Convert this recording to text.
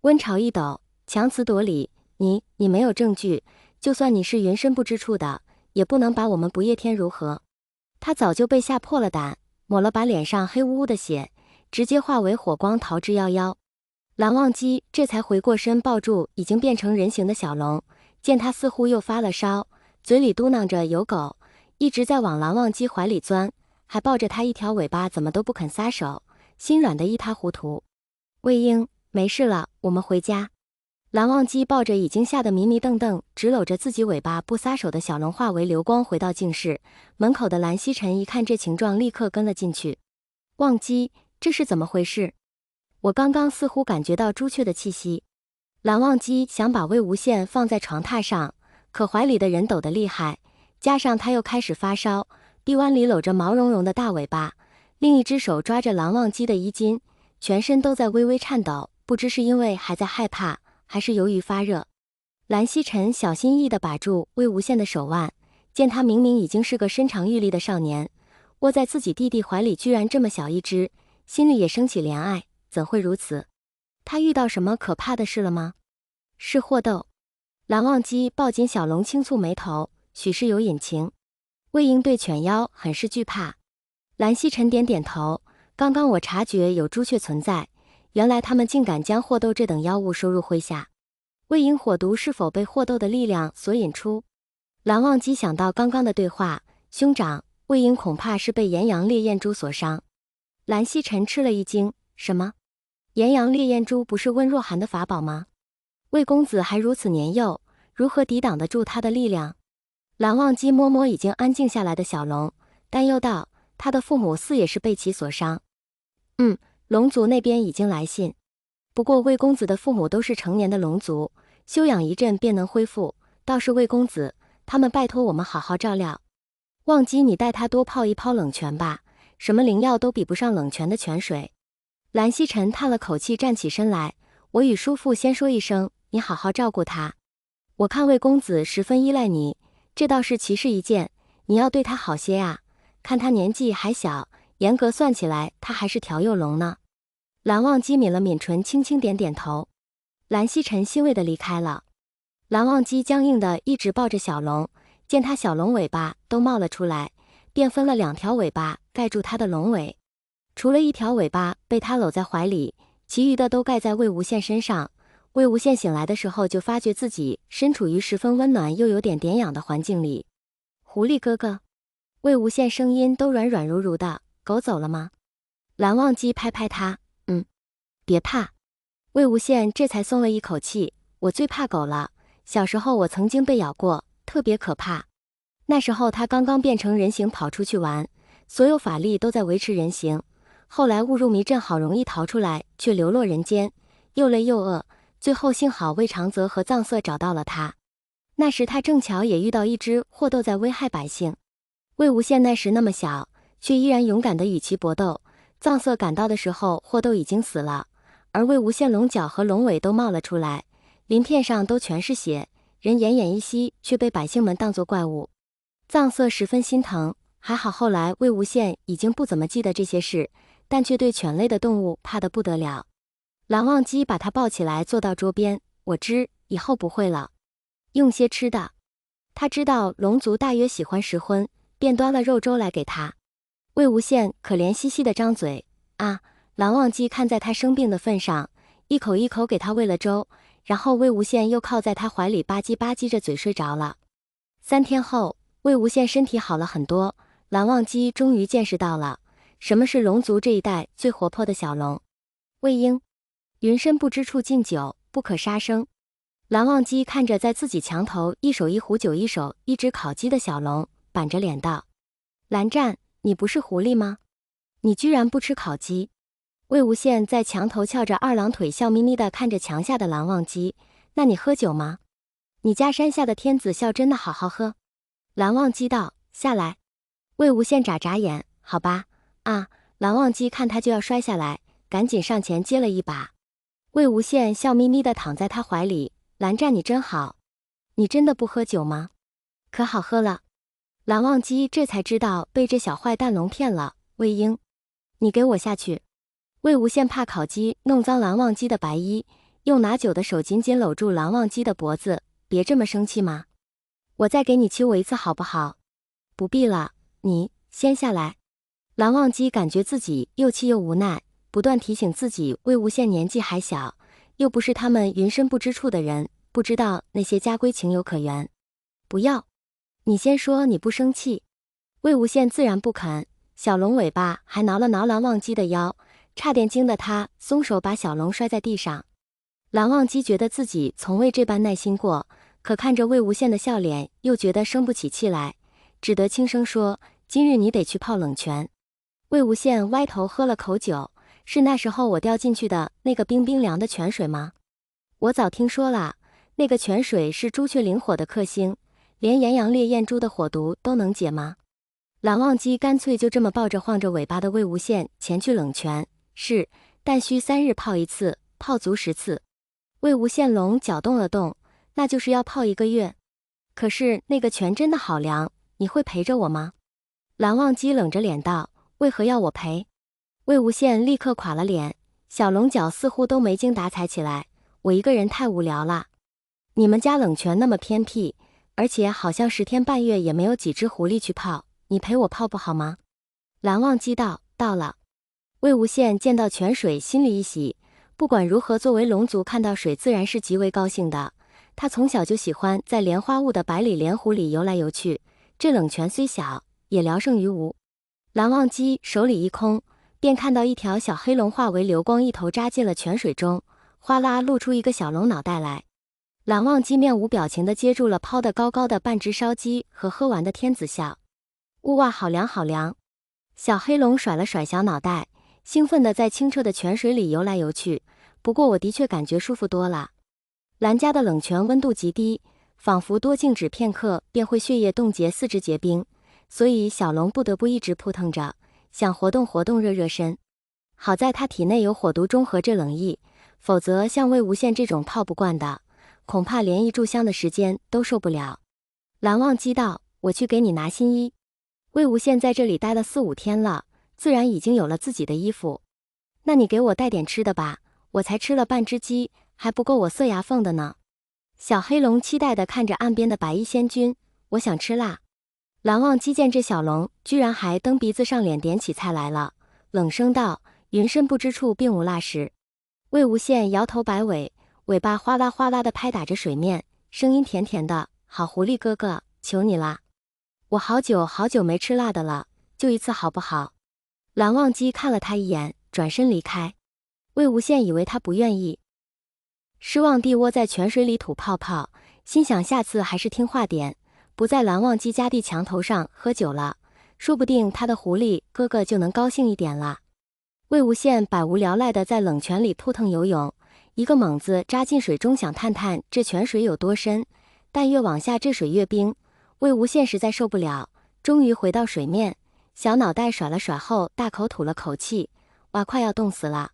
温潮一抖，强词夺理，你没有证据，就算你是云深不知处的，也不能把我们不夜天如何？他早就被吓破了胆，抹了把脸上黑乎乎的血，直接化为火光逃之夭夭。蓝忘机这才回过身，抱住已经变成人形的小龙，见他似乎又发了烧，嘴里嘟囔着有狗，一直在往蓝忘机怀里钻，还抱着他一条尾巴，怎么都不肯撒手，心软得一塌糊涂。魏婴，没事了，我们回家。蓝忘机抱着已经吓得迷迷瞪瞪，直搂着自己尾巴不撒手的小龙，化为流光回到净室。门口的蓝曦臣一看这情状，立刻跟了进去。忘机，这是怎么回事？我刚刚似乎感觉到朱雀的气息。蓝忘机想把魏无羡放在床榻上，可怀里的人抖得厉害，加上他又开始发烧，臂弯里搂着毛茸茸的大尾巴，另一只手抓着蓝忘机的衣襟，全身都在微微颤抖，不知是因为还在害怕，还是由于发热。蓝曦臣小心翼翼地把住魏无羡的手腕，见他明明已经是个身长玉立的少年，窝在自己弟弟怀里居然这么小一只，心里也升起怜爱，怎会如此？他遇到什么可怕的事了吗？是祸斗。蓝忘机抱紧小龙，轻蹙眉头，许是有隐情。魏婴对犬妖很是惧怕。蓝曦臣点点头，刚刚我察觉有朱雀存在，原来他们竟敢将祸斗这等妖物收入麾下。魏婴火毒是否被祸斗的力量所引出？蓝忘机想到刚刚的对话，兄长，魏婴恐怕是被炎阳烈焰珠所伤。蓝曦臣吃了一惊，什么？炎阳烈焰珠不是温若寒的法宝吗？魏公子还如此年幼，如何抵挡得住他的力量？蓝忘机摸摸已经安静下来的小龙，担忧道，他的父母似也是被其所伤。龙族那边已经来信，不过魏公子的父母都是成年的龙族，休养一阵便能恢复，倒是魏公子，他们拜托我们好好照料。忘机你带他多泡一泡冷泉吧，什么灵药都比不上冷泉的泉水。蓝曦臣叹了口气，站起身来，我与叔父先说一声，你好好照顾他。我看魏公子十分依赖你，这倒是奇事一件，你要对他好些啊，看他年纪还小，严格算起来他还是条幼龙呢。蓝忘机抿了抿唇，轻轻点点头。蓝曦臣欣慰地离开了。蓝忘机僵硬地一直抱着小龙，见他小龙尾巴都冒了出来，便分了2条尾巴盖住他的龙尾，除了1条尾巴被他搂在怀里，其余的都盖在魏无羡身上。魏无羡醒来的时候，就发觉自己身处于十分温暖又有点点痒的环境里。狐狸哥哥，魏无羡声音都软软如如的，狗走了吗？蓝忘机拍拍他，别怕。魏无羡这才松了一口气，我最怕狗了，小时候我曾经被咬过，特别可怕。那时候他刚刚变成人形跑出去玩，所有法力都在维持人形，后来误入迷阵，好容易逃出来，却流落人间，又累又饿，最后幸好魏长泽和藏色找到了他。那时他正巧也遇到一只祸斗在危害百姓，魏无羡那时那么小，却依然勇敢地与其搏斗。藏色赶到的时候，祸斗已经死了，而魏无羡龙角和龙尾都冒了出来，鳞片上都全是血，人奄奄一息，却被百姓们当作怪物。藏色十分心疼，还好后来魏无羡已经不怎么记得这些事，但却对犬类的动物怕得不得了。蓝忘机把他抱起来坐到桌边，我知以后不会了，用些吃的。他知道龙族大约喜欢食荤，便端了肉粥来给他。魏无羡可怜兮兮地张嘴，蓝忘机看在他生病的份上，一口一口给他喂了粥，然后魏无羡又靠在他怀里吧唧吧唧着嘴睡着了。3天后，魏无羡身体好了很多，蓝忘机终于见识到了什么是龙族这一代最活泼的小龙。魏婴，云深不知处禁酒，不可杀生。蓝忘机看着在自己墙头一手一壶酒，一手一只烤鸡的小龙，板着脸道：蓝湛，你不是狐狸吗？你居然不吃烤鸡？魏无羡在墙头翘着2郎腿，笑眯眯地看着墙下的蓝忘机，那你喝酒吗？你家山下的天子笑真的好好喝。蓝忘机道：下来。魏无羡眨眨眼，好吧。蓝忘机看他就要摔下来，赶紧上前接了一把。魏无羡笑眯眯地躺在他怀里，蓝湛你真好，你真的不喝酒吗？可好喝了。蓝忘机这才知道被这小坏蛋龙骗了。魏婴，你给我下去。魏无羡怕烤鸡弄脏蓝忘机的白衣，用拿酒的手紧紧搂住蓝忘机的脖子，别这么生气嘛。我再给你亲我一次好不好？不必了，你先下来。蓝忘机感觉自己又气又无奈，不断提醒自己魏无羡年纪还小，又不是他们云深不知处的人，不知道那些家规情有可原。不要，你先说你不生气。魏无羡自然不肯，小龙尾巴还挠了挠蓝忘机的腰，差点惊得他松手把小龙摔在地上。蓝忘机觉得自己从未这般耐心过，可看着魏无羡的笑脸，又觉得生不起气来，只得轻声说：“今日你得去泡冷泉。”魏无羡歪头喝了口酒，是那时候我掉进去的那个冰冰凉的泉水吗？我早听说了，那个泉水是朱雀灵火的克星，连炎阳烈焰珠的火毒都能解吗？蓝忘机干脆就这么抱着晃着尾巴的魏无羡前去冷泉，是，但需3日泡一次，泡足10次。魏无羡龙搅动了动，那就是要泡1个月。可是那个泉真的好凉，你会陪着我吗？蓝忘机冷着脸道：“为何要我陪？”魏无羡立刻垮了脸，小龙角似乎都没精打采起来：“我一个人太无聊了。你们家冷泉那么偏僻，而且好像10天半月也没有几只狐狸去泡，你陪我泡不好吗？”蓝忘机道：“到了。”魏无羡见到泉水，心里一喜。不管如何，作为龙族看到水自然是极为高兴的。他从小就喜欢在莲花坞的百里莲湖里游来游去，这冷泉虽小，也聊胜于无。蓝忘机手里一空，便看到一条小黑龙化为流光，一头扎进了泉水中，哗啦露出一个小龙脑袋来。蓝忘机面无表情地接住了抛得高高的半只烧鸡和喝完的天子笑。呜哇，好凉好凉！小黑龙甩了甩小脑袋，兴奋地在清澈的泉水里游来游去。不过我的确感觉舒服多了。蓝家的冷泉温度极低，仿佛多静止片刻便会血液冻结，四肢结冰，所以小龙不得不一直扑腾着，想活动活动热热身。好在他体内有火毒中和这冷意，否则像魏无羡这种泡不惯的，恐怕连一炷香的时间都受不了。蓝忘机道：“我去给你拿新衣。”魏无羡在这里待了4、5天了，自然已经有了自己的衣服。那你给我带点吃的吧，我才吃了半只鸡，还不够我塞牙缝的呢。小黑龙期待地看着岸边的白衣仙君，我想吃辣。蓝忘机见这小龙居然还蹬鼻子上脸点起菜来了，冷声道：“云深不知处并无辣食。”魏无羡摇头摆尾，尾巴哗啦哗啦地拍打着水面，声音甜甜的：“好狐狸哥哥，求你啦！我好久好久没吃辣的了，就一次好不好？”蓝忘机看了他一眼，转身离开。魏无羡以为他不愿意，失望地窝在泉水里吐泡泡，心想下次还是听话点，不在蓝忘机家地墙头上喝酒了，说不定他的狐狸哥哥就能高兴一点了。魏无羡百无聊赖地在冷泉里扑腾游泳，一个猛子扎进水中，想探探这泉水有多深，但越往下这水越冰。魏无羡实在受不了，终于回到水面，小脑袋甩了甩后，大口吐了口气，哇，快要冻死了。